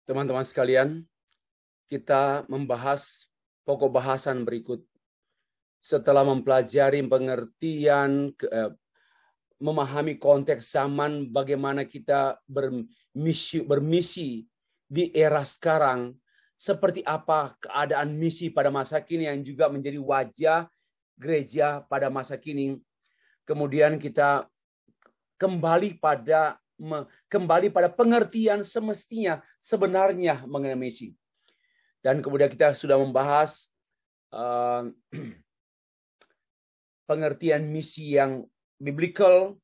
Teman-teman sekalian, kita membahas pokok bahasan berikut. Setelah mempelajari pengertian, memahami konteks zaman, bagaimana kita bermisi di era sekarang, seperti apa keadaan misi pada masa kini yang juga menjadi wajah gereja pada masa kini. Kemudian kita kembali pada pengertian semestinya sebenarnya mengenai misi. Dan kemudian kita sudah membahas pengertian misi yang biblical,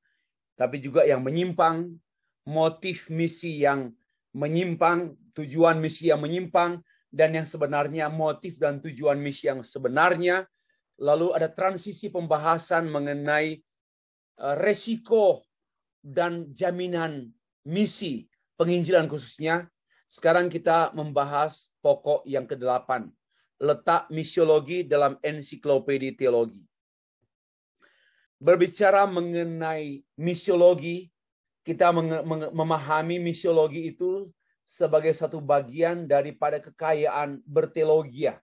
tapi juga yang menyimpang, motif misi yang menyimpang, tujuan misi yang menyimpang, dan yang sebenarnya motif dan tujuan misi yang sebenarnya. Lalu ada transisi pembahasan mengenai resiko dan jaminan misi penginjilan khususnya. Sekarang kita membahas pokok yang ke-8, letak misiologi dalam ensiklopedia teologi. Berbicara mengenai misiologi, kita memahami misiologi itu sebagai satu bagian daripada kekayaan berteologia,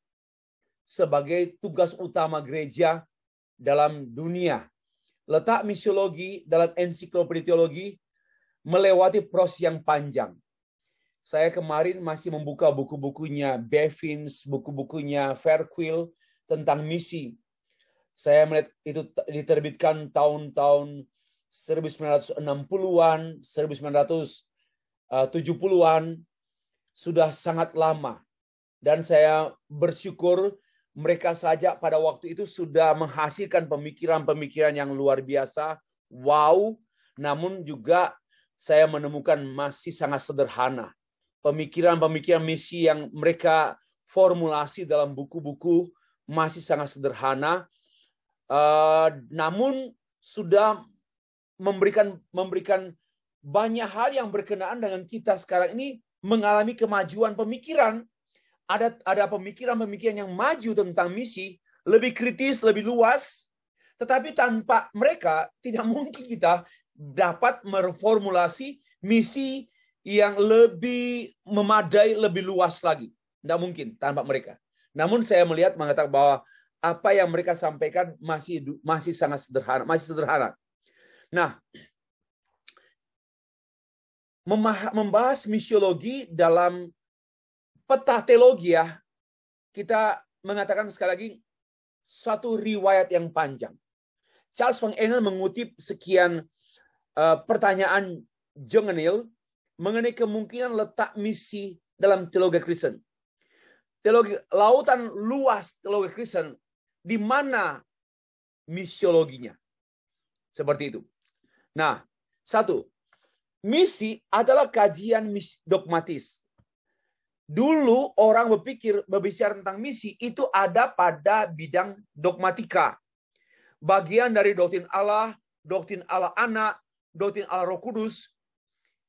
sebagai tugas utama gereja dalam dunia. Letak misiologi dalam ensiklopedia teologi melewati proses yang panjang. Saya kemarin masih membuka buku-bukunya Bevins, buku-bukunya Fairquill tentang misi. Saya melihat itu diterbitkan tahun-tahun 1960-an, 1970-an, sudah sangat lama. Dan saya bersyukur mereka saja pada waktu itu sudah menghasilkan pemikiran-pemikiran yang luar biasa, wow, namun juga saya menemukan masih sangat sederhana. Pemikiran-pemikiran misi yang mereka formulasi dalam buku-buku masih sangat sederhana, namun sudah memberikan banyak hal yang berkenaan dengan kita sekarang ini mengalami kemajuan pemikiran. Ada pemikiran-pemikiran yang maju tentang misi, lebih kritis, lebih luas. Tetapi tanpa mereka, tidak mungkin kita dapat meformulasi misi yang lebih memadai, lebih luas lagi. Tidak mungkin tanpa mereka. Namun saya mengatakan bahwa apa yang mereka sampaikan masih sangat sederhana, masih sederhana. Nah, membahas misiologi dalam peta teologi, kita mengatakan sekali lagi suatu riwayat yang panjang. Charles Van Engel mengutip sekian pertanyaan John Neal mengenai kemungkinan letak misi dalam teologi Kristen. Teologi lautan luas teologi Kristen, di mana misiologinya? Seperti itu. Nah, satu, misi adalah kajian dogmatis. Dulu orang berbicara tentang misi itu ada pada bidang dogmatika. Bagian dari doktrin Allah Anak, doktrin Allah Roh Kudus,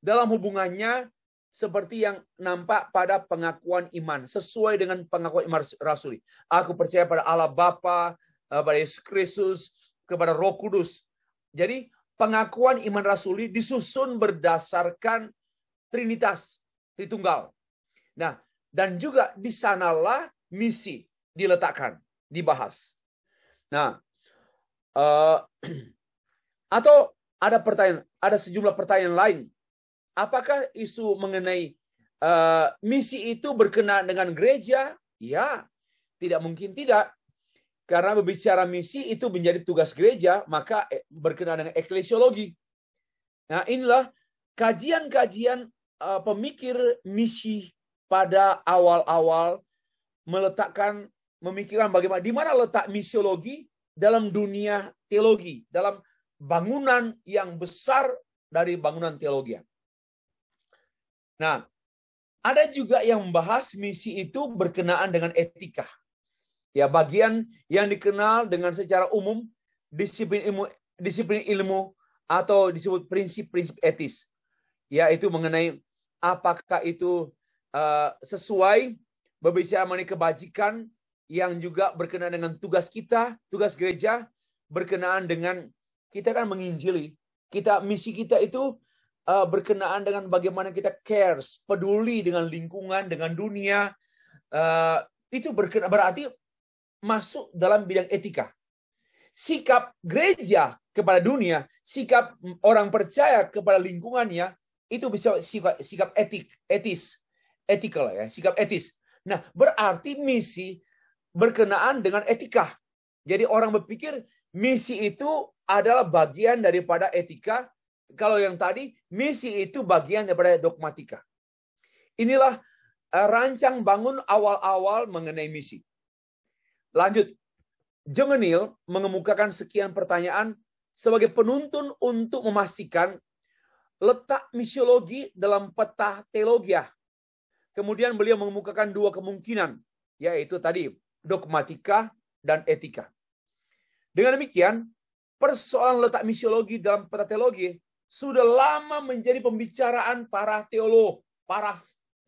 dalam hubungannya seperti yang nampak pada pengakuan iman, sesuai dengan pengakuan iman rasuli. Aku percaya pada Allah Bapa, pada Yesus Kristus, kepada Roh Kudus. Jadi pengakuan iman rasuli disusun berdasarkan Trinitas, Tritunggal. Nah, dan juga di sanalah misi diletakkan, dibahas. Nah, atau ada sejumlah pertanyaan lain. Apakah isu mengenai misi itu berkenaan dengan gereja? Ya, tidak mungkin tidak. Karena berbicara misi itu menjadi tugas gereja, maka berkenaan dengan eklesiologi. Nah, inilah kajian-kajian pemikir misi pada awal-awal meletakkan memikirkan bagaimana di mana letak misiologi dalam dunia teologi, dalam bangunan yang besar dari bangunan teologi. Nah, ada juga yang membahas misi itu berkenaan dengan etika. Ya, bagian yang dikenal dengan secara umum disiplin ilmu atau disebut prinsip-prinsip etis. Yaitu mengenai apakah itu sesuai berbicara mengenai kebajikan yang juga berkenaan dengan tugas kita, tugas gereja, berkenaan dengan kita kan menginjili. Misi kita itu berkenaan dengan bagaimana kita cares, peduli dengan lingkungan, dengan dunia. Itu berarti masuk dalam bidang etika. Sikap gereja kepada dunia, sikap orang percaya kepada lingkungannya, itu bisa sikap ethical ya, sikap etis. Nah, berarti misi berkenaan dengan etika. Jadi orang berpikir misi itu adalah bagian daripada etika. Kalau yang tadi, misi itu bagian daripada dogmatika. Inilah rancang bangun awal-awal mengenai misi. Lanjut, John Neal mengemukakan sekian pertanyaan sebagai penuntun untuk memastikan letak misiologi dalam peta teologi. Kemudian beliau mengemukakan dua kemungkinan, yaitu tadi dogmatika dan etika. Dengan demikian, persoalan letak misiologi dalam peta teologi sudah lama menjadi pembicaraan para teolog, para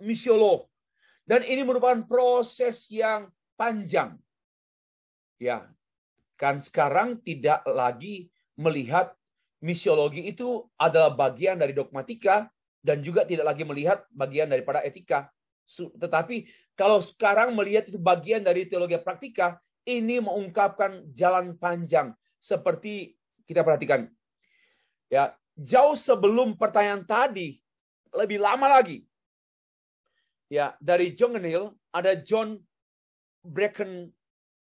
misiolog. Dan ini merupakan proses yang panjang. Ya, kan sekarang tidak lagi melihat misiologi itu adalah bagian dari dogmatika dan juga tidak lagi melihat bagian daripada etika. Tetapi kalau sekarang melihat itu bagian dari teologi praktika, ini mengungkapkan jalan panjang seperti kita perhatikan. Ya, jauh sebelum pertanyaan tadi, lebih lama lagi. Ya, dari John Neal ada John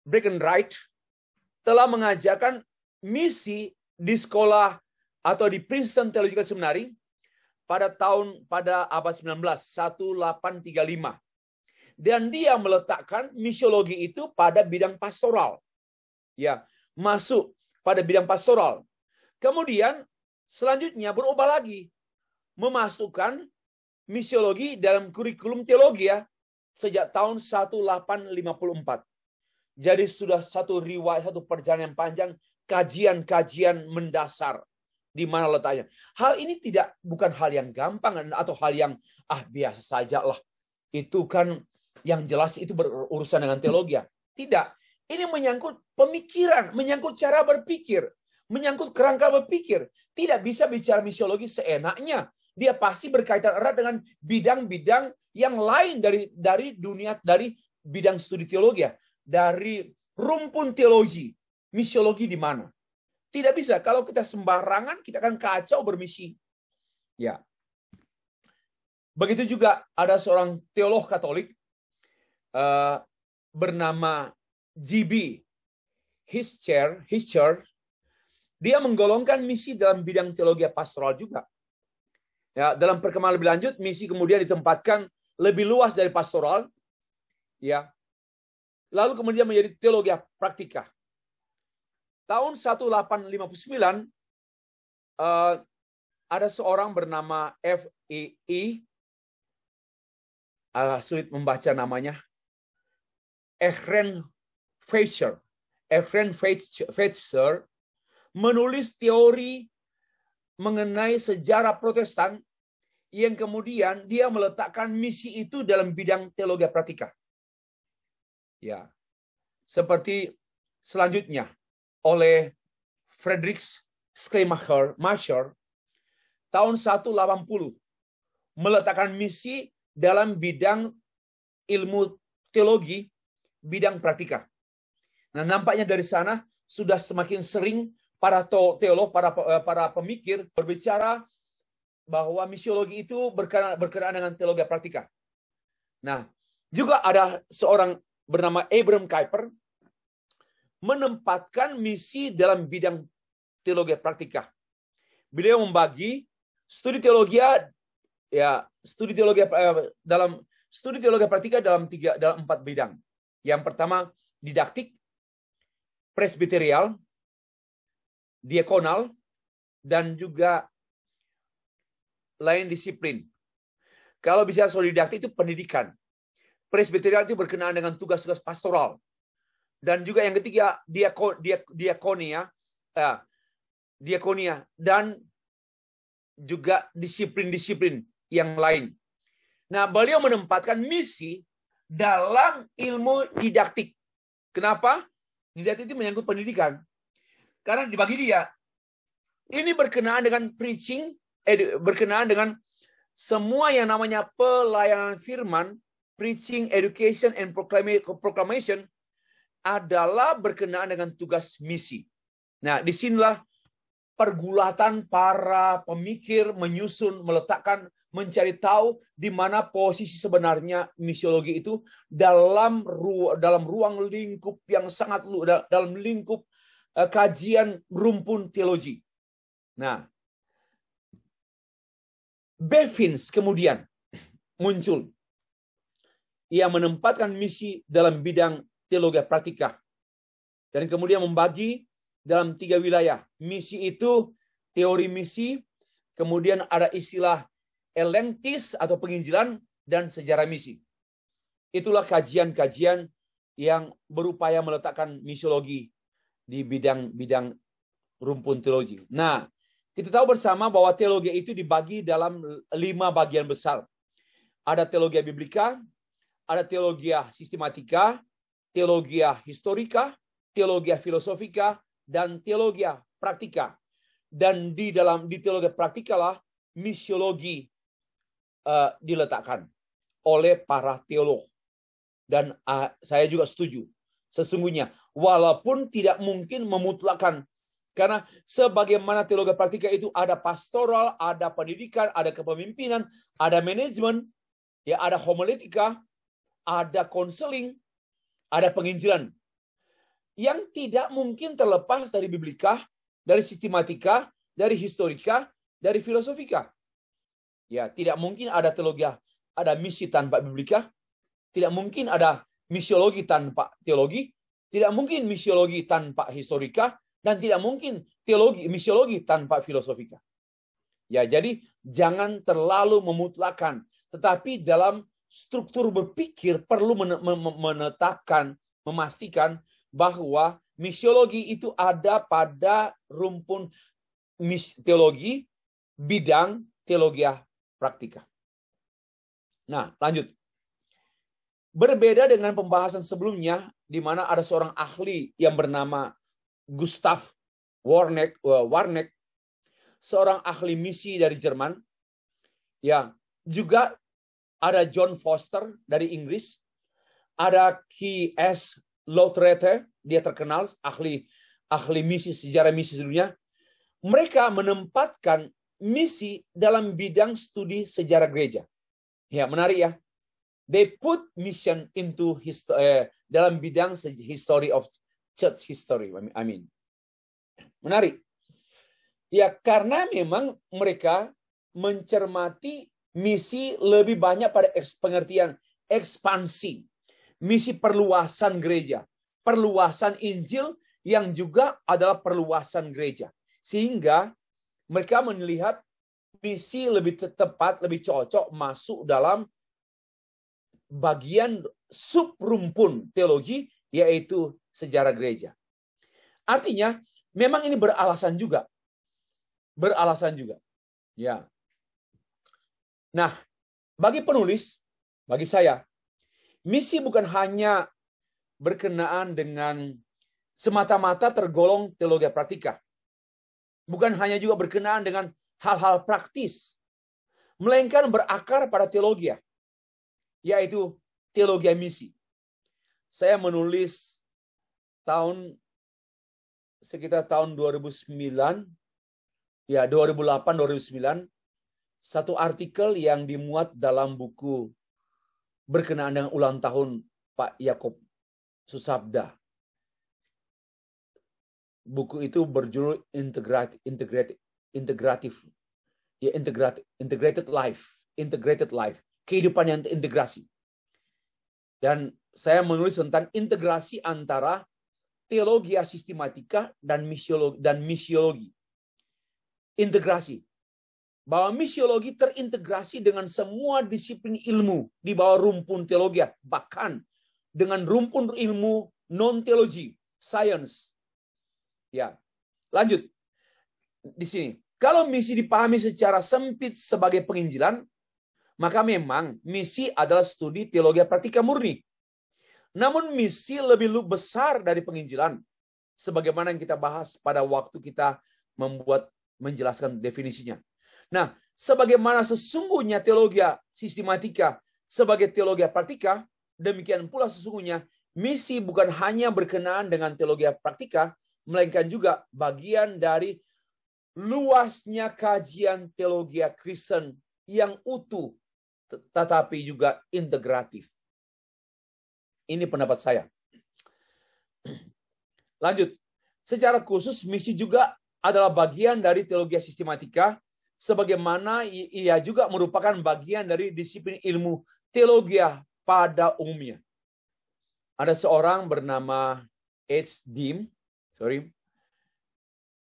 Breckenridge telah mengajarkan misi di sekolah atau di Princeton Theological Seminary pada abad 19, 1835. Dan dia meletakkan misiologi itu pada bidang pastoral. Ya, masuk pada bidang pastoral. Kemudian selanjutnya berubah lagi, memasukkan misiologi dalam kurikulum teologi ya, sejak tahun 1854. Jadi sudah satu riwayat, satu perjalanan yang panjang, kajian-kajian mendasar di mana letaknya. Hal ini bukan hal yang gampang atau hal yang biasa saja lah. Itu kan yang jelas itu berurusan dengan teologi. Tidak. Ini menyangkut pemikiran, menyangkut cara berpikir, menyangkut kerangka berpikir. Tidak bisa bicara misiologi seenaknya. Dia pasti berkaitan erat dengan bidang-bidang yang lain dari dunia, dari bidang studi teologi, dari rumpun teologi. Misiologi di mana? Tidak bisa. Kalau kita sembarangan, kita akan kacau bermisi. Ya. Begitu juga ada seorang teolog Katolik bernama G.B. Hitcher. Dia menggolongkan misi dalam bidang teologi pastoral juga. Ya, dalam perkembangan lebih lanjut, misi kemudian ditempatkan lebih luas dari pastoral. Ya. Lalu kemudian menjadi teologi praktika. Tahun 1859 ada seorang bernama F.E.E. Sulit membaca namanya. Eckhart Feitzer menulis teori mengenai sejarah Protestan yang kemudian dia meletakkan misi itu dalam bidang teologi praktika. Ya. Seperti selanjutnya oleh Friedrich Schleiermacher tahun 1880 meletakkan misi dalam bidang ilmu teologi, bidang praktika. Nah, nampaknya dari sana sudah semakin sering para teolog, para pemikir berbicara bahwa misiologi itu berkenaan dengan teologi praktika. Nah, juga ada seorang bernama Abraham Kuyper menempatkan misi dalam bidang teologi praktika. Beliau membagi studi teologi praktika dalam 4 bidang. Yang pertama didaktik, presbiterial, diakonal, dan juga lain disiplin. Kalau bicara soal didaktik itu pendidikan. Presbiterial itu berkenaan dengan tugas-tugas pastoral. Dan juga yang ketiga diakonia dan juga disiplin-disiplin yang lain. Nah, beliau menempatkan misi dalam ilmu didaktik. Kenapa? Didaktik itu menyangkut pendidikan. Karena bagi dia, ini berkenaan dengan preaching, berkenaan dengan semua yang namanya pelayanan firman, preaching, education, and proclamation adalah berkenaan dengan tugas misi. Nah, disinilah pergulatan para pemikir menyusun, meletakkan, mencari tahu di mana posisi sebenarnya misiologi itu dalam ruang lingkup yang sangat luas, dalam lingkup kajian rumpun teologi. Nah, Bevins kemudian muncul. Ia menempatkan misi dalam bidang teologi praktika. Dan kemudian membagi dalam 3 wilayah. Misi itu teori misi, kemudian ada istilah elentis atau penginjilan, dan sejarah misi. Itulah kajian-kajian yang berupaya meletakkan misiologi di bidang-bidang rumpun teologi. Nah, kita tahu bersama bahwa teologi itu dibagi dalam 5 bagian besar. Ada teologi biblika, ada teologi sistematika, teologi historika, teologi filosofika, dan teologi praktika. Dan di teologi praktika lah misiologi diletakkan oleh para teolog. Dan saya juga setuju. Sesungguhnya, walaupun tidak mungkin memutlakkan, karena sebagaimana teologi praktika itu ada pastoral, ada pendidikan, ada kepemimpinan, ada manajemen, ya ada homiletika, ada konseling, ada penginjilan. Yang tidak mungkin terlepas dari biblika, dari sistematika, dari historika, dari filosofika. Ya, tidak mungkin ada teologi, ada misi tanpa biblika, tidak mungkin ada misiologi tanpa teologi, tidak mungkin misiologi tanpa historika, dan tidak mungkin misiologi tanpa filosofika. Ya, jadi jangan terlalu memutlakkan, tetapi dalam struktur berpikir perlu menetapkan, memastikan bahwa misiologi itu ada pada rumpun teologi, bidang teologi praktika. Nah, lanjut. Berbeda dengan pembahasan sebelumnya, di mana ada seorang ahli yang bernama Gustav Warneck, seorang ahli misi dari Jerman. Ya, juga ada John Foster dari Inggris, ada K.S. Lowthrete, dia terkenal ahli misi, sejarah misi dunia. Mereka menempatkan misi dalam bidang studi sejarah gereja. Ya, menarik ya. They put mission into dalam bidang history of church history. I mean, menarik. Ya, karena memang mereka mencermati misi lebih banyak pada pengertian ekspansi, misi perluasan gereja, perluasan Injil yang juga adalah perluasan gereja. Sehingga mereka melihat misi lebih tepat, lebih cocok masuk dalam bagian subrumpun teologi, yaitu sejarah gereja. Artinya, memang ini beralasan juga. Beralasan juga. Ya. Nah, bagi penulis, bagi saya, misi bukan hanya berkenaan dengan semata-mata tergolong teologi praktika. Bukan hanya juga berkenaan dengan hal-hal praktis. Melainkan berakar pada teologi, yaitu teologi misi. Saya menulis sekitar tahun 2009, ya 2008-2009, satu artikel yang dimuat dalam buku berkenaan dengan ulang tahun Pak Yakob Susabda. Buku itu berjudul Integrated Life, kehidupan yang terintegrasi. Dan saya menulis tentang integrasi antara teologi sistematika dan misiologi. Integrasi. Bahwa misiologi terintegrasi dengan semua disiplin ilmu di bawah rumpun teologi, bahkan dengan rumpun ilmu non-teologi, science. Ya, lanjut di sini. Kalau misi dipahami secara sempit sebagai penginjilan, maka memang misi adalah studi teologi praktika murni. Namun misi lebih besar dari penginjilan, sebagaimana yang kita bahas pada waktu kita menjelaskan definisinya. Nah, sebagaimana sesungguhnya teologi sistematika sebagai teologi praktika, demikian pula sesungguhnya misi bukan hanya berkenaan dengan teologi praktika, melainkan juga bagian dari luasnya kajian teologi Kristen yang utuh, tetapi juga integratif. Ini pendapat saya. Lanjut. Secara khusus, misi juga adalah bagian dari teologi sistematika, sebagaimana ia juga merupakan bagian dari disiplin ilmu teologi pada umumnya. Ada seorang bernama H. Dim,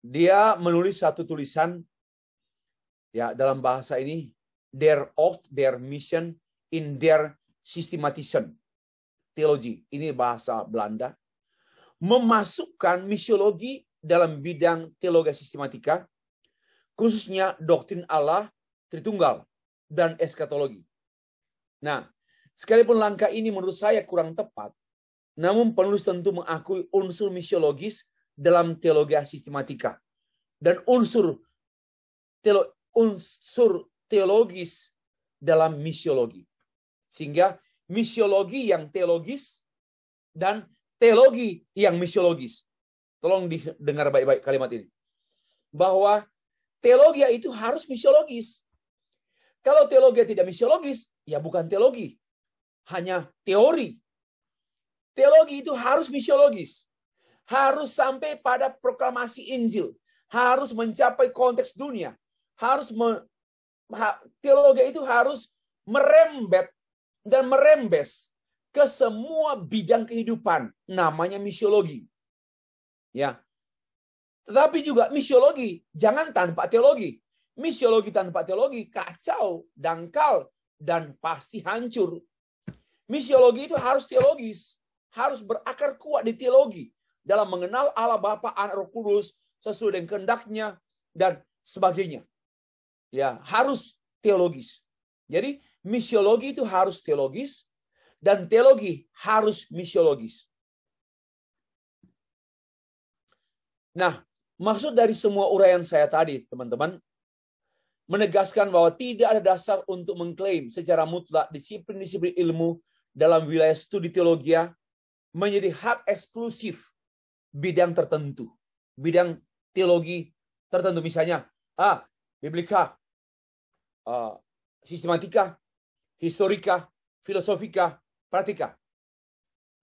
dia menulis satu tulisan ya dalam bahasa ini, their oath, their mission in their systematization theology. Ini bahasa Belanda. Memasukkan misiologi dalam bidang teologi sistematika, khususnya doktrin Allah Tritunggal dan eskatologi. Nah, sekalipun langkah ini menurut saya kurang tepat, namun penulis tentu mengakui unsur misiologis dalam teologi sistematika dan unsur teologis dalam misiologi. Sehingga misiologi yang teologis dan teologi yang misiologis. Tolong didengar baik-baik kalimat ini. Bahwa teologi itu harus misiologis. Kalau teologi tidak misiologis, ya bukan teologi. Hanya teori. Teologi itu harus misiologis. Harus sampai pada proklamasi Injil. Harus mencapai konteks dunia. Teologi itu harus merembet dan merembes ke semua bidang kehidupan, namanya misiologi. Ya. Tetapi juga misiologi jangan tanpa teologi. Misiologi tanpa teologi kacau, dangkal, dan pasti hancur. Misiologi itu harus teologis, harus berakar kuat di teologi dalam mengenal Allah Bapa, Anak, Roh Kudus sesuai dengan kehendaknya dan sebagainya. Ya, harus teologis. Jadi misiologi itu harus teologis. Dan teologi harus misiologis. Nah, maksud dari semua uraian saya tadi, teman-teman, menegaskan bahwa tidak ada dasar untuk mengklaim secara mutlak disiplin-disiplin ilmu dalam wilayah studi teologi menjadi hak eksklusif bidang tertentu. Bidang teologi tertentu, misalnya, biblika, sistematika, historika, filosofika, praktika.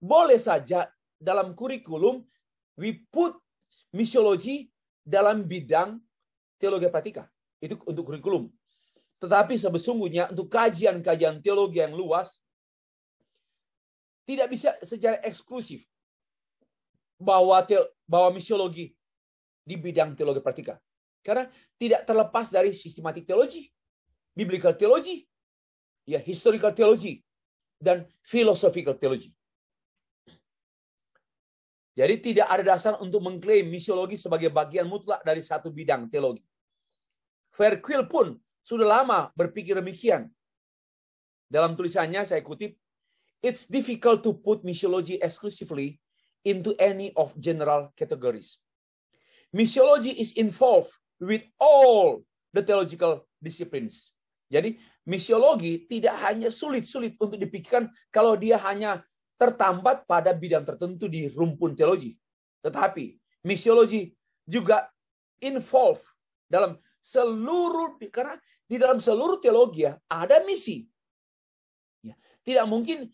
Boleh saja dalam kurikulum we put misiologi dalam bidang teologi praktika. Itu untuk kurikulum. Tetapi sesungguhnya untuk kajian-kajian teologi yang luas tidak bisa secara eksklusif bahwa misiologi di bidang teologi praktika. Karena tidak terlepas dari sistematik teologi, biblical teologi, ya historical teologi, dan philosophical theology. Jadi tidak ada dasar untuk mengklaim misiologi sebagai bagian mutlak dari satu bidang teologi. Verquil pun sudah lama berpikir demikian. Dalam tulisannya saya kutip, "It's difficult to put misiology exclusively into any of general categories. Misiology is involved with all the theological disciplines." Jadi misiologi tidak hanya sulit untuk dipikirkan kalau dia hanya tertambat pada bidang tertentu di rumpun teologi. Tetapi misiologi juga involve dalam seluruh, karena di dalam seluruh teologi ada misi. Ya, tidak mungkin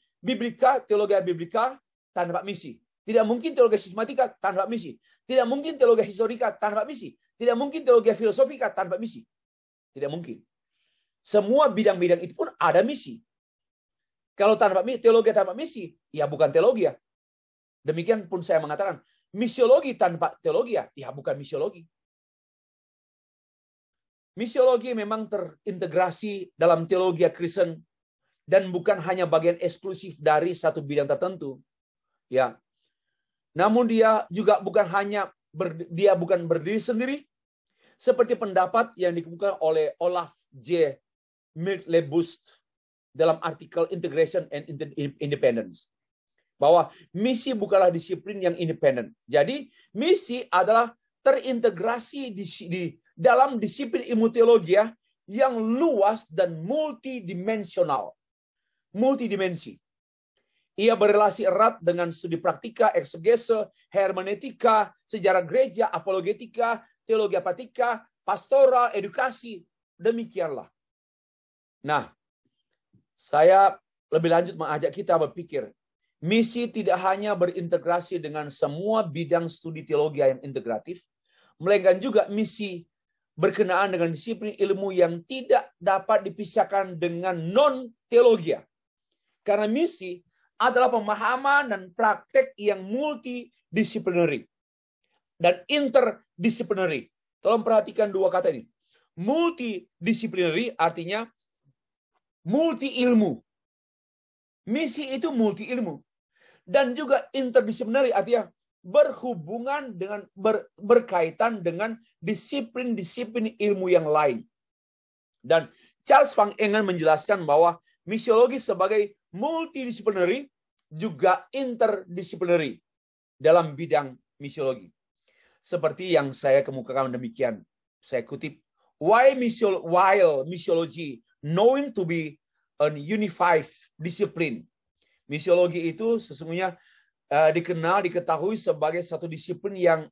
teologi biblika tanpa misi. Tidak mungkin teologi sistematika tanpa misi. Tidak mungkin teologi historika tanpa misi. Tidak mungkin teologi filosofika tanpa misi. Tidak mungkin. Semua bidang-bidang itu pun ada misi. Kalau teologi tanpa misi, ya bukan teologi. Demikian pun saya mengatakan, misiologi tanpa teologi, ya bukan misiologi. Misiologi memang terintegrasi dalam teologi Kristen dan bukan hanya bagian eksklusif dari satu bidang tertentu. Ya. Namun dia juga bukan berdiri sendiri seperti pendapat yang dikemukakan oleh Olaf J. Miltlebust dalam artikel Integration and Independence. Bahwa misi bukanlah disiplin yang independen. Jadi misi adalah terintegrasi di dalam disiplin ilmu teologi yang luas dan multidimensional. Multidimensi. Ia berrelasi erat dengan studi praktika, eksegese, hermeneutika, sejarah gereja, apologetika, teologi apatika, pastoral, edukasi. Demikianlah. Nah, saya lebih lanjut mengajak kita berpikir, misi tidak hanya berintegrasi dengan semua bidang studi teologi yang integratif, melainkan juga misi berkenaan dengan disiplin ilmu yang tidak dapat dipisahkan dengan non-teologi. Karena misi adalah pemahaman dan praktek yang multidisciplinary dan interdisciplinary. Tolong perhatikan dua kata ini. Multidisciplinary artinya multi ilmu. Misi itu multi ilmu. Dan juga interdisciplinary artinya berhubungan dengan berkaitan dengan disiplin-disiplin ilmu yang lain. Dan Charles Van Engen menjelaskan bahwa misiologi sebagai multidisciplinary juga interdisciplinary dalam bidang misiologi. Seperti yang saya kemukakan demikian. Saya kutip, while misiology knowing to be an unified discipline. Misiologi itu sesungguhnya diketahui sebagai satu disiplin yang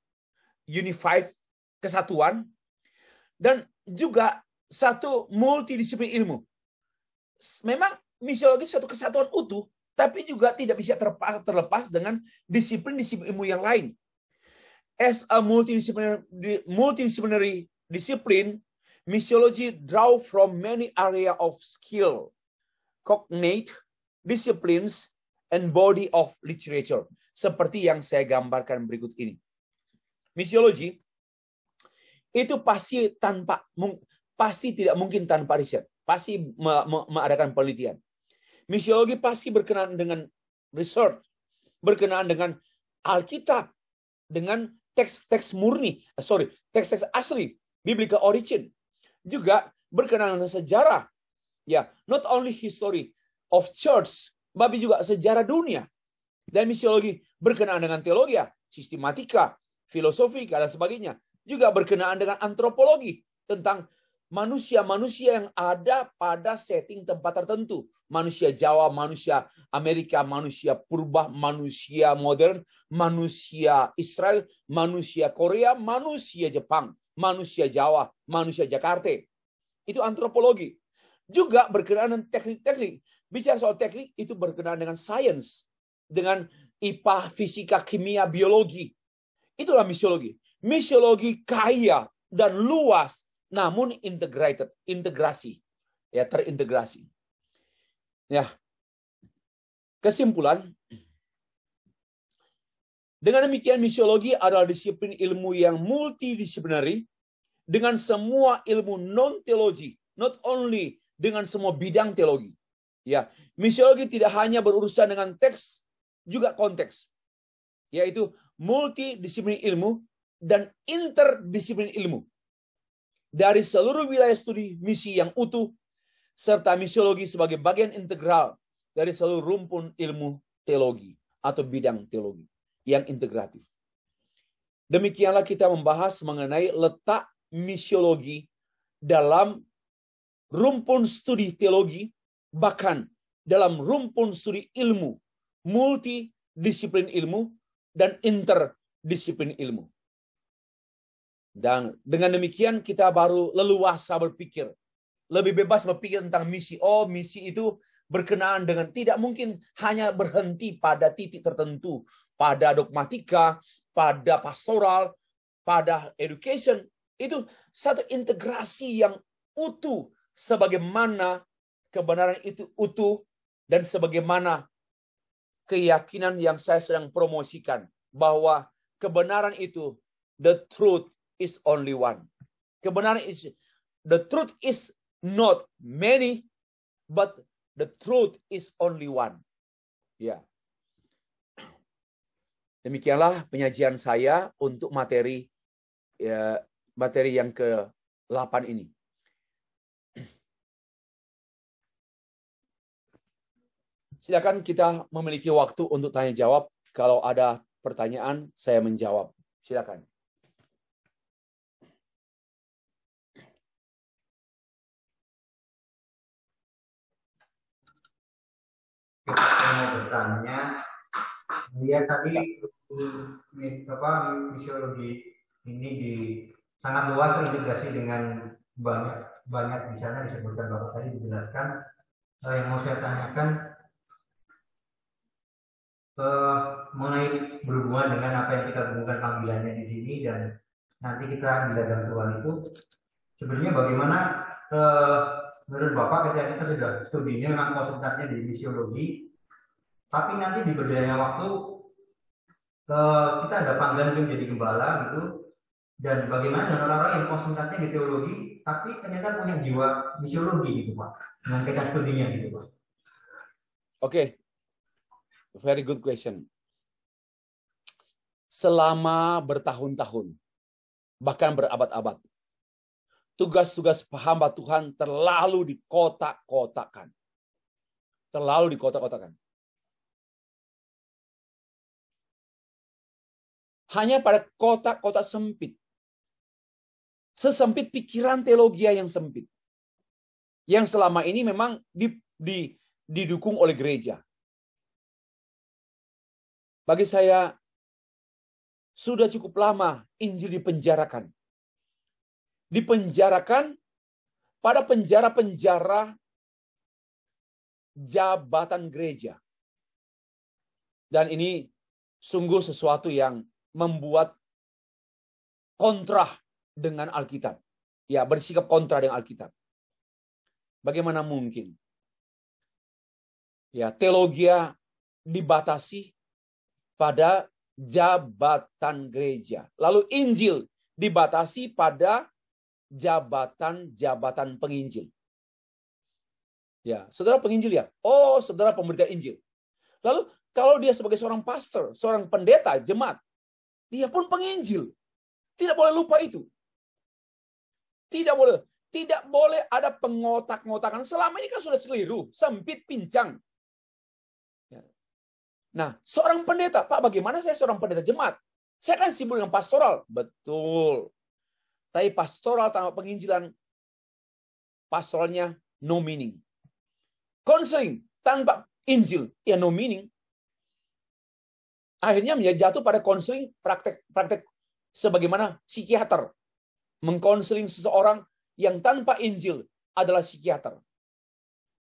unified, kesatuan, dan juga satu multidisiplin ilmu. Memang misiologi satu kesatuan utuh, tapi juga tidak bisa terlepas dengan disiplin-disiplin ilmu yang lain. As a multidisciplinary discipline, misiology draw from many area of skill, cognate, disciplines, and body of literature. Seperti yang saya gambarkan berikut ini. Misiologi itu pasti tidak mungkin tanpa riset. Pasti mengadakan penelitian. Misiologi pasti berkenaan dengan research, berkenaan dengan Alkitab, dengan teks-teks murni, teks-teks asli, biblical origin. Juga berkenaan dengan sejarah. Ya, not only history of church, tapi juga sejarah dunia. Dan misiologi berkenaan dengan teologi, sistematika, filosofi, dan sebagainya. Juga berkenaan dengan antropologi, tentang manusia-manusia yang ada pada setting tempat tertentu. Manusia Jawa, manusia Amerika, manusia purba, manusia modern, manusia Israel, manusia Korea, manusia Jepang, manusia Jawa, manusia Jakarta. Itu antropologi. Juga berkenaan dengan teknik-teknik. Bicara soal teknik, itu berkenaan dengan sains. Dengan IPA, fisika, kimia, biologi. Itulah misiologi. Misiologi kaya dan luas, namun integrasi. Ya, terintegrasi. Ya. Kesimpulan, dengan demikian misiologi adalah disiplin ilmu yang multidisciplinary dengan semua ilmu non-teologi, not only dengan semua bidang teologi. Ya, misiologi tidak hanya berurusan dengan teks, juga konteks, yaitu multidisiplin ilmu dan interdisiplin ilmu dari seluruh wilayah studi misi yang utuh, serta misiologi sebagai bagian integral dari seluruh rumpun ilmu teologi atau bidang teologi yang integratif. Demikianlah kita membahas mengenai letak misiologi dalam rumpun studi teologi, bahkan dalam rumpun studi ilmu, multidisiplin ilmu, dan interdisiplin ilmu. Dan dengan demikian kita baru leluasa berpikir, lebih bebas berpikir tentang misi. Oh, misi itu berkenaan dengan, tidak mungkin hanya berhenti pada titik tertentu, pada dogmatika, pada pastoral, pada education. Itu satu integrasi yang utuh, sebagaimana kebenaran itu utuh dan sebagaimana keyakinan yang saya sedang promosikan, bahwa kebenaran itu, the truth is only one. Kebenaran is, the truth is not many, but the truth is only one. Ya. Demikianlah penyajian saya untuk materi yang ke-8 ini. Silakan, kita memiliki waktu untuk tanya jawab. Kalau ada pertanyaan, saya menjawab. Silakan. mau bertanya, lihat tadi misiologi ini sangat luas terintegrasi dengan banyak di sana disebutkan Bapak tadi dijelaskan. Yang mau saya tanyakan mengenai berhubungan dengan apa yang kita hubungkan panggilannya di sini dan nanti kita di ladang Tuhan itu sebenarnya bagaimana menurut Bapak ketika kita sudah studinya memang konsentrasinya di misiologi, tapi nanti di berjalannya waktu kita ada panggilan untuk menjadi gembala gitu, dan bagaimana dengan orang-orang yang konsentrasinya di teologi tapi ternyata punya jiwa misiologi gitu Pak, dengan kita studinya gitu Pak. Oke. Very good question. Selama bertahun-tahun, bahkan berabad-abad, tugas-tugas hamba Tuhan terlalu dikotak-kotakan. Terlalu dikotak-kotakan. Hanya pada kotak-kotak sempit. Sesempit pikiran teologi yang sempit. Yang selama ini memang didukung oleh gereja. Bagi saya, sudah cukup lama Injil dipenjarakan. Dipenjarakan pada penjara-penjara jabatan gereja. Dan ini sungguh sesuatu yang membuat kontra dengan Alkitab. Ya, bersikap kontra dengan Alkitab. Bagaimana mungkin? Ya, teologi dibatasi pada jabatan gereja. Lalu Injil dibatasi pada jabatan-jabatan penginjil. Ya, saudara penginjil ya? Oh, saudara pemberita Injil. Lalu kalau dia sebagai seorang pastor, seorang pendeta, jemaat, dia pun penginjil. Tidak boleh lupa itu. Tidak boleh ada pengotak-ngotakan. Selama ini kan sudah keliru, sempit, pincang. Nah, seorang pendeta, Pak, bagaimana saya seorang pendeta jemaat? Saya kan sibuk dengan pastoral. Betul. Tapi pastoral tanpa penginjilan, pastoralnya no meaning. Counseling tanpa Injil, ya no meaning. Akhirnya jatuh pada counseling praktek sebagaimana psikiater. Mengkonseling seseorang yang tanpa Injil adalah psikiater.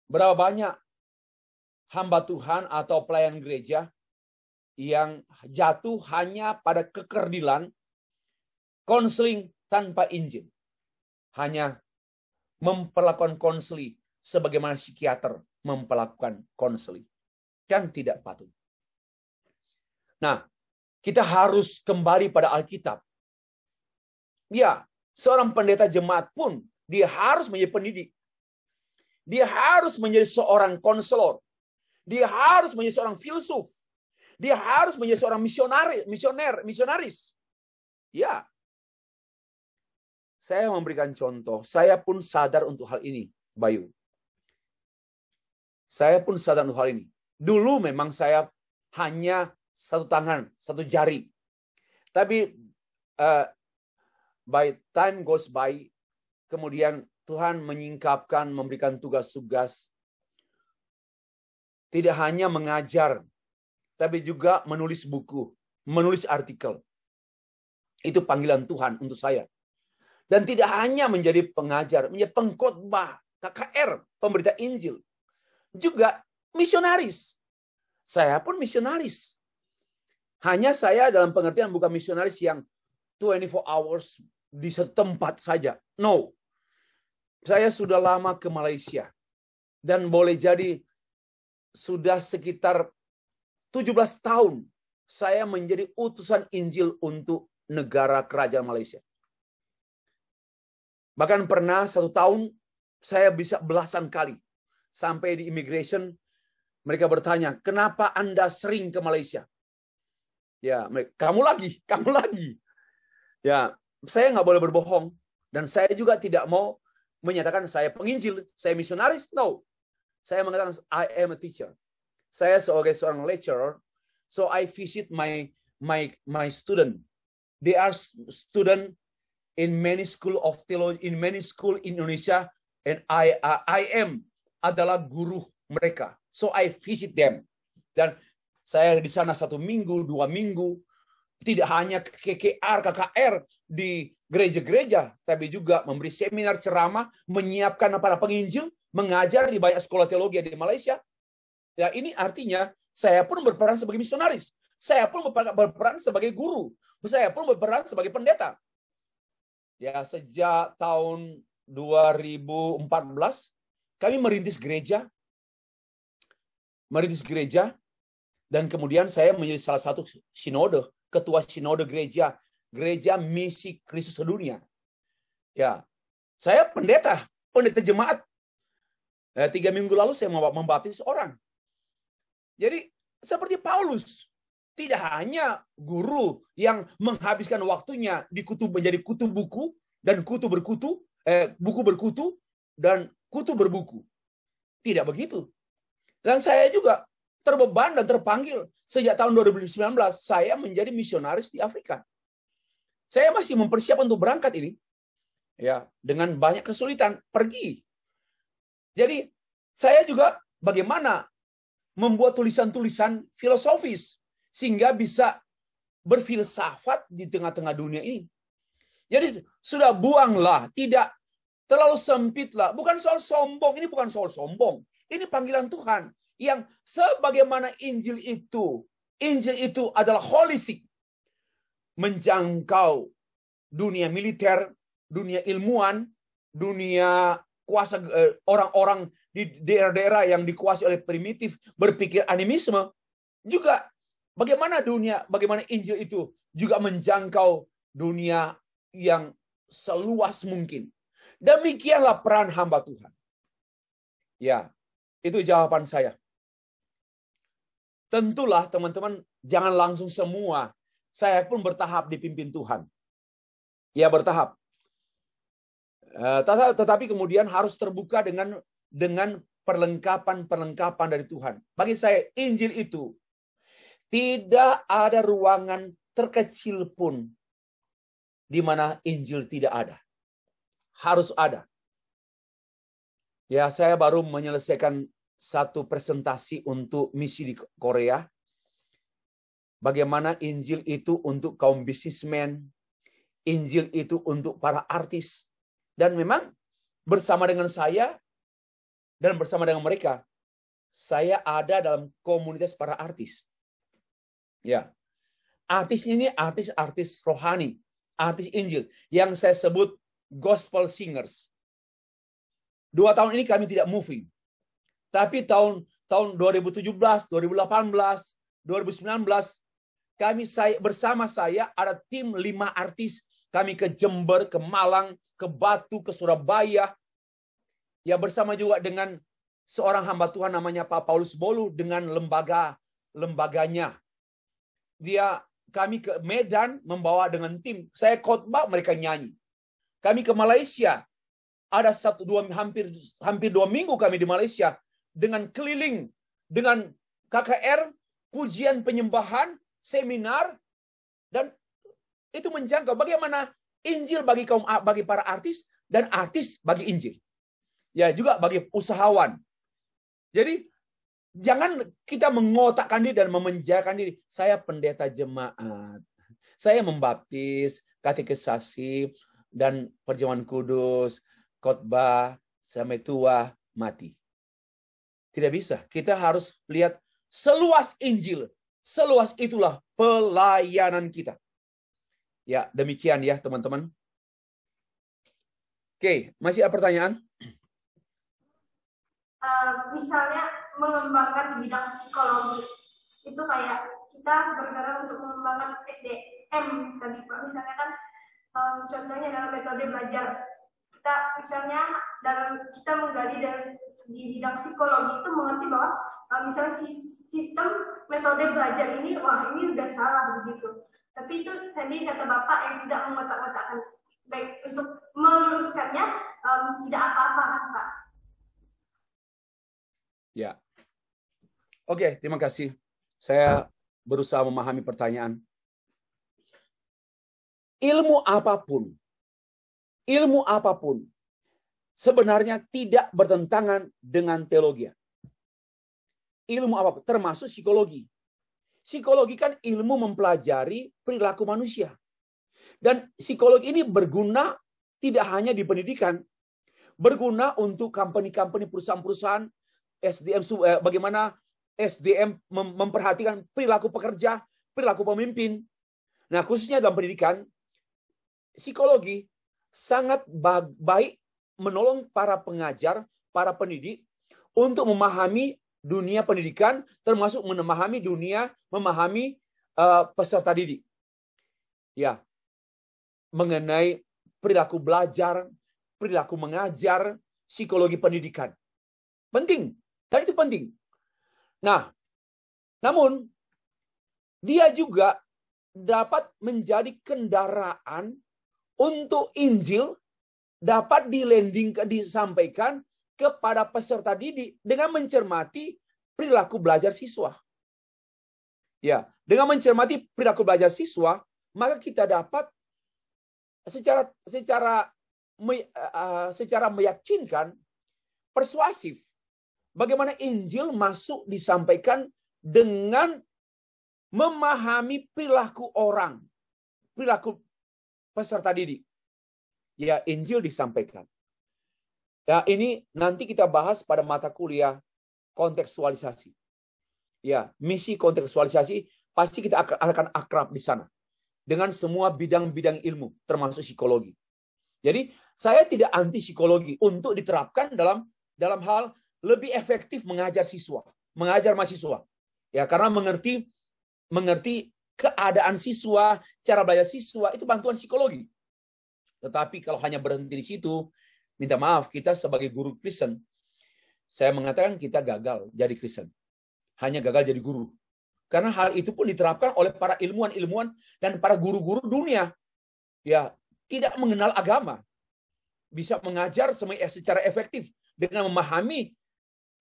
Berapa banyak hamba Tuhan atau pelayan gereja yang jatuh hanya pada kekerdilan, konseling tanpa Injil. Hanya memperlakukan konseling sebagaimana psikiater memperlakukan konseling. Kan tidak patut. Nah, kita harus kembali pada Alkitab. Ya, seorang pendeta jemaat pun dia harus menjadi pendidik. Dia harus menjadi seorang konselor. Dia harus menjadi seorang filsuf. Dia harus menjadi seorang misionaris. Ya. Saya memberikan contoh. Saya pun sadar untuk hal ini, Bayu. Saya pun sadar untuk hal ini. Dulu memang saya hanya satu tangan, satu jari. Tapi by time goes by, kemudian Tuhan menyingkapkan, memberikan tugas-tugas. Tidak hanya mengajar, tapi juga menulis buku, menulis artikel. Itu panggilan Tuhan untuk saya. Dan tidak hanya menjadi pengajar, menjadi pengkhotbah, KKR, pemberita Injil. Juga misionaris. Saya pun misionaris. Hanya saya dalam pengertian bukan misionaris yang 24 hours di satu tempat saja. No. Saya sudah lama ke Malaysia. Dan boleh jadi sudah sekitar 17 tahun saya menjadi utusan Injil untuk negara kerajaan Malaysia. Bahkan pernah 1 tahun saya bisa belasan kali. Sampai di immigration mereka bertanya, kenapa Anda sering ke Malaysia? Ya, kamu lagi. Ya, saya nggak boleh berbohong. Dan saya juga tidak mau menyatakan saya penginjil, saya misionaris. No. Saya mengatakan I am a teacher. Saya sebagai seorang lecturer, so I visit my student. They are student in many school of theology, in many school in Indonesia, and I am adalah guru mereka. So I visit them. Dan saya di sana 1 minggu, 2 minggu. Tidak hanya KKR di gereja-gereja, tapi juga memberi seminar, ceramah, menyiapkan para penginjil, mengajar di banyak sekolah teologi di Malaysia. Ya, ini artinya saya pun berperan sebagai misionaris. Saya pun berperan sebagai guru. Saya pun berperan sebagai pendeta. Ya, sejak tahun 2014 kami merintis gereja. Dan kemudian saya menjadi salah satu sinode, ketua sinode gereja misi Kristus sedunia. Ya, saya pendeta jemaat. 3 minggu lalu saya membaptis orang. Jadi seperti Paulus, tidak hanya guru yang menghabiskan waktunya di menjadi kutu buku dan buku berkutu dan kutu berbuku. Tidak begitu. Dan saya juga terbeban dan terpanggil sejak tahun 2019 saya menjadi misionaris di Afrika. Saya masih mempersiapkan untuk berangkat ini. Ya, dengan banyak kesulitan pergi. Jadi, saya juga bagaimana membuat tulisan-tulisan filosofis sehingga bisa berfilsafat di tengah-tengah dunia ini. Jadi, sudah buanglah, tidak terlalu sempitlah. Bukan soal sombong, ini bukan soal sombong. Ini panggilan Tuhan. Yang sebagaimana Injil itu adalah holistik, menjangkau dunia militer, dunia ilmuwan, dunia kuasa orang-orang di daerah-daerah yang dikuasai oleh primitif berpikir animisme, juga bagaimana Injil itu juga menjangkau dunia yang seluas mungkin. Demikianlah peran hamba Tuhan. Ya, itu jawaban saya. Tentulah teman-teman, jangan langsung semua. Saya pun bertahap dipimpin Tuhan. Ya, bertahap. Tetapi kemudian harus terbuka dengan perlengkapan dari Tuhan. Bagi saya, Injil itu tidak ada ruangan terkecil pun di mana Injil tidak ada. Harus ada. Ya, saya baru menyelesaikan satu presentasi untuk misi di Korea. Bagaimana Injil itu untuk kaum bisnismen, Injil itu untuk para artis. Dan memang bersama dengan saya dan bersama dengan mereka, saya ada dalam komunitas para artis. Ya, artis ini artis rohani, artis Injil yang saya sebut gospel singers. 2 tahun ini kami tidak moving. Tapi tahun 2017, 2018, 2019, bersama saya ada tim 5 artis. Kami ke Jember, ke Malang, ke Batu, ke Surabaya. Ya, bersama juga dengan seorang hamba Tuhan namanya Pak Paulus Bolu dengan lembaganya. Kami ke Medan membawa dengan tim. Saya khotbah, mereka nyanyi. Kami ke Malaysia. Ada hampir 2 minggu kami di Malaysia. Dengan keliling, dengan KKR, pujian penyembahan, seminar, dan itu menjangkau bagaimana Injil bagi para artis dan artis bagi Injil. Ya, juga bagi usahawan. Jadi jangan kita mengotakkan diri dan memenjarakan diri. Saya pendeta jemaat. Saya membaptis, katekisasi dan perjamuan kudus, khotbah sampai tua mati. Tidak bisa. Kita harus lihat seluas Injil. Seluas itulah pelayanan kita. Ya, demikian ya teman-teman. Oke, masih ada pertanyaan? Misalnya mengembangkan di bidang psikologi. Itu kayak kita bergerak untuk mengembangkan SDM tadi Pak. Misalnya kan contohnya dalam metode belajar. Kita misalnya kita menggali di bidang psikologi itu mengerti bahwa misalnya sistem metode belajar ini, ini udah salah begitu. Tapi itu tadi kata Bapak yang tidak mengotak-otakkan. Baik, untuk meluruskannya tidak apa-apa kan Pak? Ya. Oke, terima kasih. Saya berusaha memahami pertanyaan. Ilmu apapun sebenarnya tidak bertentangan dengan teologi. ilmu apa? Termasuk psikologi. Psikologi kan ilmu mempelajari perilaku manusia. Dan psikologi ini berguna tidak hanya di pendidikan, berguna untuk company-company, perusahaan-perusahaan, SDM, bagaimana SDM memperhatikan perilaku pekerja, perilaku pemimpin. Nah, khususnya dalam pendidikan, psikologi sangat baik menolong para pengajar, para pendidik untuk memahami dunia pendidikan, termasuk memahami peserta didik. Ya, mengenai perilaku belajar, perilaku mengajar, psikologi pendidikan. Penting, dan itu penting. Nah, namun dia juga dapat menjadi kendaraan untuk Injil dapat disampaikan kepada peserta didik dengan mencermati perilaku belajar siswa. Ya, dengan mencermati perilaku belajar siswa, maka kita dapat secara meyakinkan, persuasif, bagaimana Injil masuk disampaikan dengan memahami perilaku orang, perilaku peserta didik. Ya, Injil disampaikan. Ya, ini nanti kita bahas pada mata kuliah kontekstualisasi. Ya, misi kontekstualisasi pasti kita akan akrab di sana dengan semua bidang-bidang ilmu, termasuk psikologi. Jadi, saya tidak anti psikologi untuk diterapkan dalam hal lebih efektif mengajar siswa, mengajar mahasiswa. Ya, karena mengerti keadaan siswa, cara belajar siswa itu bantuan psikologi. Tetapi kalau hanya berhenti di situ, minta maaf, kita sebagai guru Kristen, saya mengatakan kita gagal jadi Kristen. Hanya gagal jadi guru. Karena hal itu pun diterapkan oleh para ilmuwan-ilmuwan dan para guru-guru dunia. Ya, tidak mengenal agama. Bisa mengajar secara efektif dengan memahami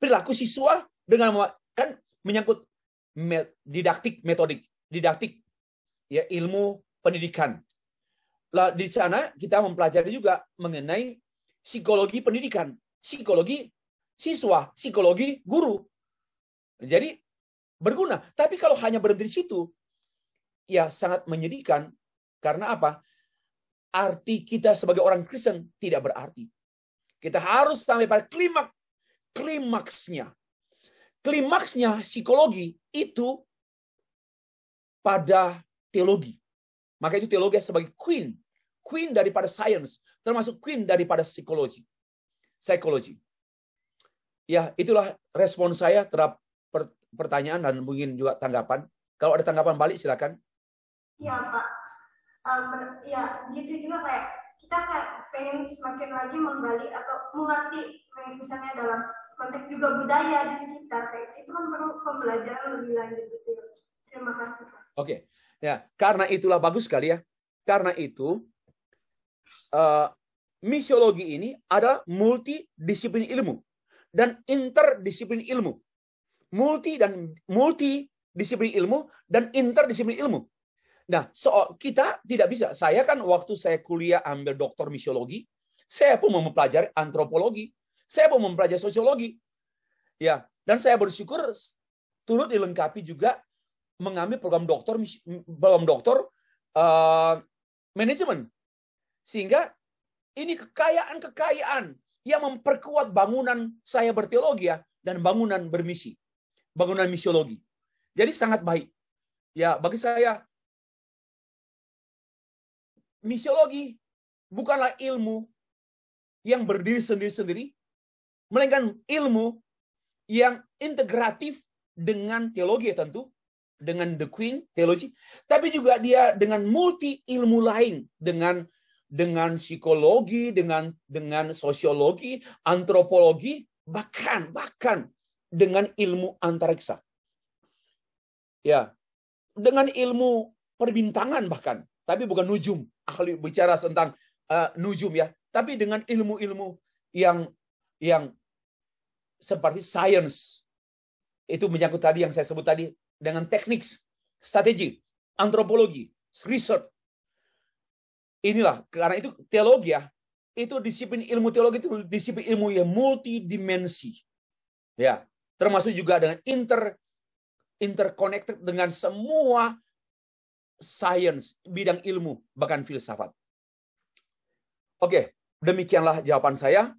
perilaku siswa, dengan kan menyangkut didaktik, ya, ilmu pendidikan. Lah, di sana kita mempelajari juga mengenai psikologi pendidikan, psikologi siswa, psikologi guru. Jadi berguna. Tapi kalau hanya berhenti di situ, ya sangat menyedihkan. Karena apa? Arti kita sebagai orang Kristen tidak berarti. Kita harus sampai pada klimaksnya. Klimaksnya psikologi itu pada teologi. Maka itu teologi sebagai queen daripada sains, termasuk queen daripada psikologi. Ya, itulah respon saya terhadap pertanyaan dan mungkin juga tanggapan. Kalau ada tanggapan balik silakan. Iya, Pak. Ya, gitu juga kayak kita kayak pengen semakin lagi menggali atau mengerti, misalnya dalam konteks juga budaya di sekitar, kayak itu kan perlu pembelajaran lebih lanjut gitu. Terima kasih, Pak. Oke. Ya, karena itulah bagus sekali ya. Karena itu misiologi ini adalah multidisiplin ilmu dan interdisiplin ilmu. Multidisiplin ilmu dan interdisiplin ilmu. Nah, kita tidak bisa. Saya kan waktu saya kuliah ambil doktor misiologi, saya pun mempelajari antropologi, saya pun mempelajari sosiologi. Ya, dan saya bersyukur turut dilengkapi juga mengambil program doktor manajemen. Sehingga ini kekayaan yang memperkuat bangunan saya berteologi ya, dan bangunan bermisi. Bangunan misiologi. Jadi sangat baik. Ya, bagi saya misiologi bukanlah ilmu yang berdiri sendiri-sendiri, melainkan ilmu yang integratif dengan teologi ya tentu, dengan the queen teologi, tapi juga dia dengan multi ilmu lain, dengan psikologi, dengan sosiologi, antropologi, bahkan dengan ilmu antariksa. Ya, dengan ilmu perbintangan bahkan, tapi bukan nujum, ahli bicara tentang nujum ya, tapi dengan ilmu-ilmu yang seperti sains. Itu menyangkut tadi yang saya sebut tadi dengan teknik, strategi, antropologi, research. Inilah karena itu teologi ya, itu disiplin ilmu teologi itu disiplin ilmu yang multidimensi. Ya, termasuk juga dengan interconnected dengan semua sains, bidang ilmu, bahkan filsafat. Oke, demikianlah jawaban saya.